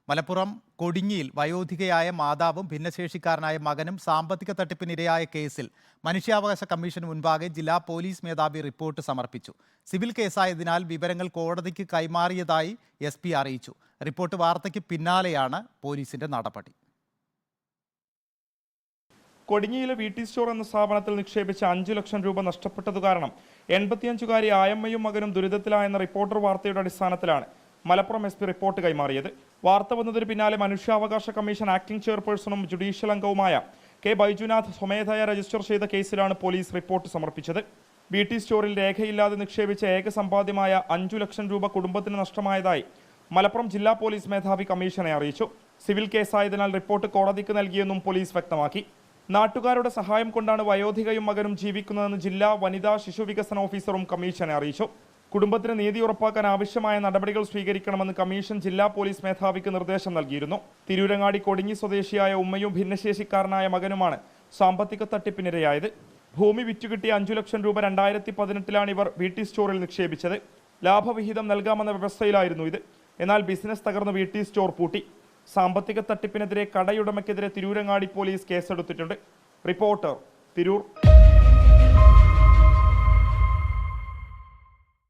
മലപ്പുറം കൊടിഞ്ഞിയിൽ വയോധികയായ മാതാവും ഭിന്നശേഷിക്കാരനായ മകനും സാമ്പത്തിക തട്ടിപ്പിനിരയായ കേസിൽ മനുഷ്യാവകാശ കമ്മീഷന് മുൻപാകെ ജില്ലാ പോലീസ് മേധാവി റിപ്പോർട്ട് സമർപ്പിച്ചു. സിവിൽ കേസായതിനാൽ വിവരങ്ങൾ കോടതിക്ക് കൈമാറിയതായി SP അറിയിച്ചു. റിപ്പോർട്ട് വാർത്തയ്ക്ക് പിന്നാലെയാണ് പോലീസിന്റെ നടപടി. കൊടിഞ്ഞിയിലെ VT സ്റ്റോർ എന്ന സ്ഥാപനത്തിൽ നിക്ഷേപിച്ച 5 ലക്ഷം രൂപ നഷ്ടപ്പെട്ടതു കാരണം 85-കാരി ആയമ്മയും മകനും ദുരിതത്തിലായെന്ന റിപ്പോർട്ടർ വാർത്തയുടെ അടിസ്ഥാനത്തിലാണ് മലപ്പുറം SP റിപ്പോർട്ട് കൈമാറിയത്. വാർത്ത വന്നതിന് പിന്നാലെ മനുഷ്യാവകാശ കമ്മീഷൻ ആക്ടിംഗ് ചെയർപേഴ്സണും ജുഡീഷ്യൽ അംഗവുമായ K. ബൈജുനാഥ് സ്വമേധയാ രജിസ്റ്റർ ചെയ്ത കേസിലാണ് പോലീസ് റിപ്പോർട്ട് സമർപ്പിച്ചത്. VT സ്റ്റോറിൽ രേഖയില്ലാതെ നിക്ഷേപിച്ച ഏക സമ്പാദ്യമായ 5 ലക്ഷം രൂപ കുടുംബത്തിന് നഷ്ടമായതായി മലപ്പുറം ജില്ലാ പോലീസ് മേധാവി കമ്മീഷനെ അറിയിച്ചു. സിവിൽ കേസായതിനാൽ റിപ്പോർട്ട് കോടതിക്ക് നൽകിയെന്നും പോലീസ് വ്യക്തമാക്കി. നാട്ടുകാരുടെ സഹായം കൊണ്ടാണ് വയോധികയും മകനും ജീവിക്കുന്നതെന്ന് ജില്ലാ വനിതാ ശിശു വികസന ഓഫീസറും കമ്മീഷനെ അറിയിച്ചു. കുടുംബത്തിന് നീതി ഉറപ്പാക്കാൻ ആവശ്യമായ നടപടികൾ സ്വീകരിക്കണമെന്ന് കമ്മീഷൻ ജില്ലാ പോലീസ് മേധാവിക്ക് നിർദ്ദേശം നൽകിയിരുന്നു. തിരൂരങ്ങാടി കൊടിഞ്ഞി സ്വദേശിയായ ഉമ്മയും ഭിന്നശേഷിക്കാരനായ മകനുമാണ് സാമ്പത്തിക തട്ടിപ്പിനിരയായത്. ഭൂമി വിറ്റുകിട്ടിയ 5 ലക്ഷം രൂപ 2018-ലാണ് ഇവർ VT സ്റ്റോറിൽ നിക്ഷേപിച്ചത്. ലാഭവിഹിതം നൽകാമെന്ന വ്യവസ്ഥയിലായിരുന്നു ഇത്. എന്നാൽ ബിസിനസ് തകർന്ന് VT സ്റ്റോർ പൂട്ടി. സാമ്പത്തിക തട്ടിപ്പിനെതിരെ കടയുടമയ്ക്കെതിരെ തിരൂരങ്ങാടി പോലീസ് കേസെടുത്തിട്ടുണ്ട്. റിപ്പോർട്ടർ, തിരൂർ.